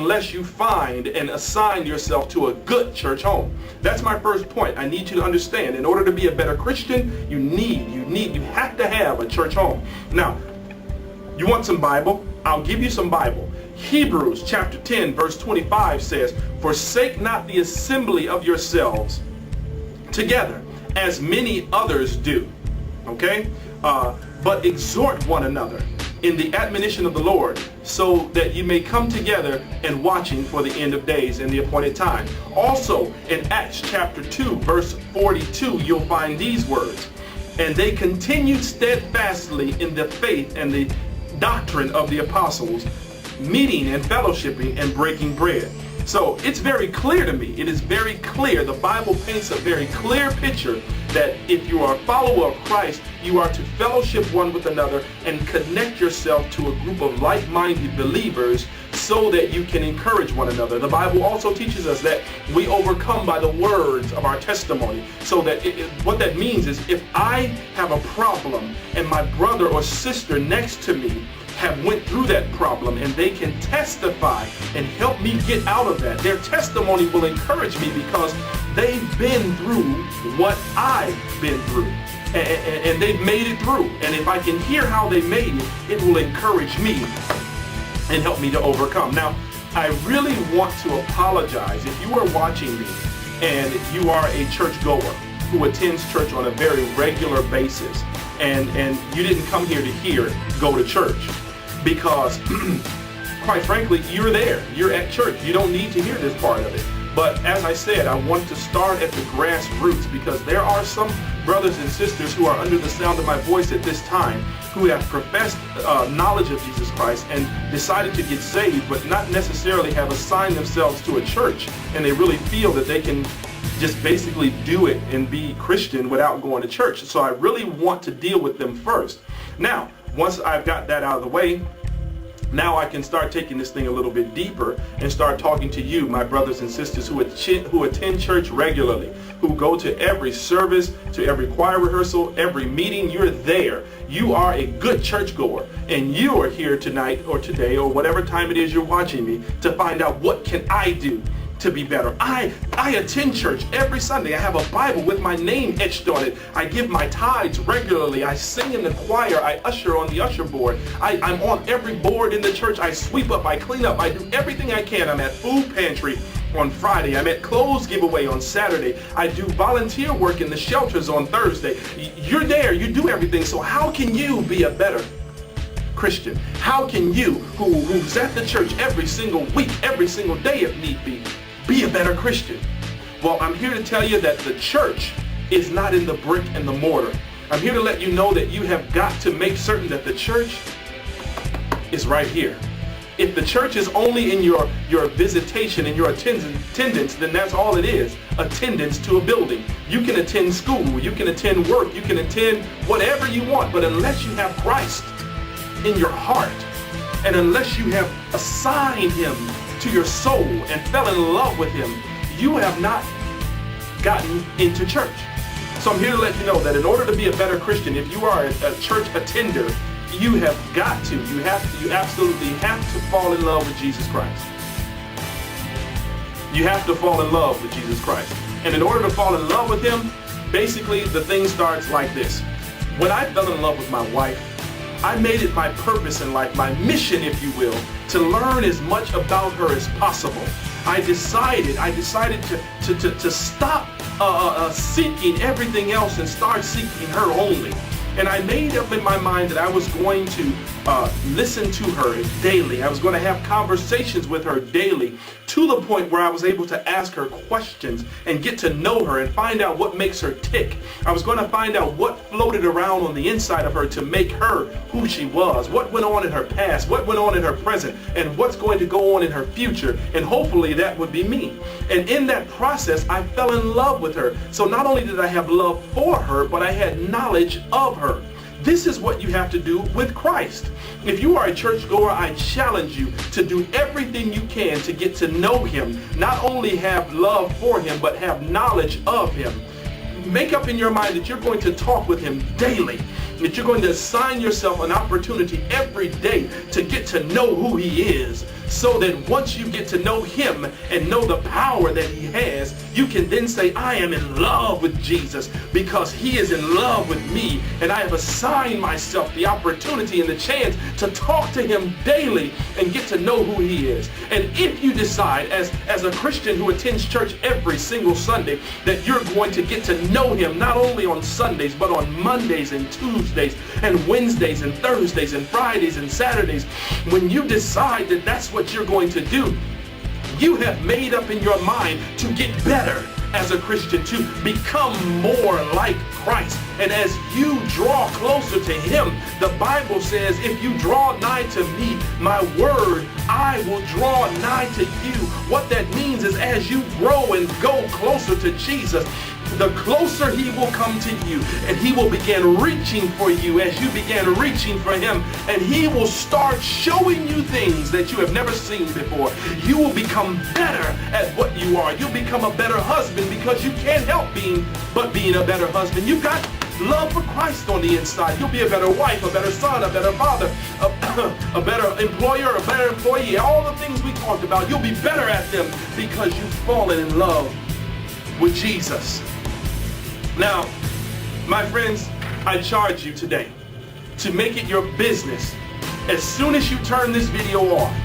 unless you find and assign yourself to a good church home. That's my first point. I need you to understand, in order to be a better Christian, you have to have a church home. Now, you want some Bible? I'll give you some Bible. Hebrews chapter 10 verse 25 says, forsake not the assembly of yourselves together, as many others do. Okay? But exhort one another in the admonition of the Lord, so that you may come together and watching for the end of days and the appointed time. Also in Acts chapter 2 verse 42, you'll find these words. And they continued steadfastly in the faith and the doctrine of the apostles, meeting and fellowshipping and breaking bread. So it's very clear to me. It is very clear. The Bible paints a very clear picture that if you are a follower of Christ, you are to fellowship one with another and connect yourself to a group of like-minded believers so that you can encourage one another. The Bible also teaches us that we overcome by the words of our testimony. So that what that means is, if I have a problem and my brother or sister next to me have went through that problem and they can testify and help me get out of that, their testimony will encourage me because they've been through what I've been through, and they've made it through. And if I can hear how they made it, it will encourage me and help me to overcome. Now, I really want to apologize if you are watching me and you are a churchgoer who attends church on a very regular basis, and you didn't come here to go to church, because quite frankly, you're there, you're at church, you don't need to hear this part of it. But as I said, I want to start at the grassroots, because there are some brothers and sisters who are under the sound of my voice at this time who have professed knowledge of Jesus Christ and decided to get saved, but not necessarily have assigned themselves to a church, and they really feel that they can just basically do it and be Christian without going to church. So I really want to deal with them first. Now, once I've got that out of the way, now I can start taking this thing a little bit deeper and start talking to you, my brothers and sisters who attend church regularly, who go to every service, to every choir rehearsal, every meeting. You're there. You are a good churchgoer, and you are here tonight or today or whatever time it is you're watching me to find out, what can I do to be better? I attend church every Sunday. I have a Bible with my name etched on it. I give my tithes regularly. I sing in the choir. I usher on the usher board. I'm on every board in the church. I sweep up. I clean up. I do everything I can. I'm at food pantry on Friday. I'm at clothes giveaway on Saturday. I do volunteer work in the shelters on Thursday. You're there. You do everything. So how can you be a better Christian? How can you, who's at the church every single week, every single day if need be a better Christian? Well, I'm here to tell you that the church is not in the brick and the mortar. I'm here to let you know that you have got to make certain that the church is right here. If the church is only in your visitation and your attendance, then that's all it is, attendance to a building. You can attend school, you can attend work, you can attend whatever you want, but unless you have Christ in your heart, and unless you have assigned him to your soul and fell in love with him, you have not gotten into church. So I'm here to let you know that in order to be a better Christian, if you are a church attender, you have got to, you absolutely have to fall in love with Jesus Christ. You have to fall in love with Jesus Christ. And in order to fall in love with him, basically the thing starts like this. When I fell in love with my wife, I made it my purpose in life, my mission, if you will, to learn as much about her as possible. I decided to stop seeking everything else and start seeking her only. And I made up in my mind that I was going to listen to her daily. I was going to have conversations with her daily, to the point where I was able to ask her questions and get to know her and find out what makes her tick. I was going to find out what floated around on the inside of her to make her who she was, what went on in her past, what went on in her present, and what's going to go on in her future. And hopefully that would be me. And in that process, I fell in love with her. So not only did I have love for her, but I had knowledge of her. This is what you have to do with Christ. If you are a churchgoer, I challenge you to do everything you can to get to know him. Not only have love for him, but have knowledge of him. Make up in your mind that you're going to talk with him daily, that you're going to assign yourself an opportunity every day to get to know who he is, so that once you get to know him and know the power that he has, you can then say, I am in love with Jesus because he is in love with me, and I have assigned myself the opportunity and the chance to talk to him daily and get to know who he is. And if you decide as a Christian who attends church every single Sunday that you're going to get to know him not only on Sundays but on Mondays and Tuesdays and Wednesdays and Thursdays and Fridays and Saturdays, when you decide that that's what you're going to do, you have made up in your mind to get better as a Christian, to become more like Christ. And as you draw closer to him, the Bible says, if you draw nigh to me, my word, I will draw nigh to you. What that means is as you grow and go closer to Jesus, the closer he will come to you, and he will begin reaching for you as you begin reaching for him, and he will start showing you things that you have never seen before. You will become better at what you are. You'll become a better husband because you can't help being a better husband. You've got love for Christ on the inside. You'll be a better wife, a better son, a better father, a better employer, a better employee. All the things we talked about, you'll be better at them because you've fallen in love with Jesus. Now, my friends, I charge you today to make it your business, as soon as you turn this video off,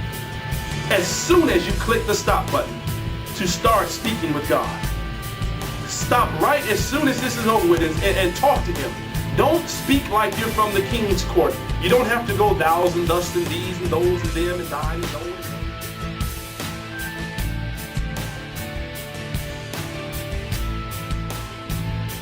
as soon as you click the stop button, to start speaking with God. Stop right as soon as this is over with and talk to him. Don't speak like you're from the king's court. You don't have to go thous and thus and these and those and them and thine and those.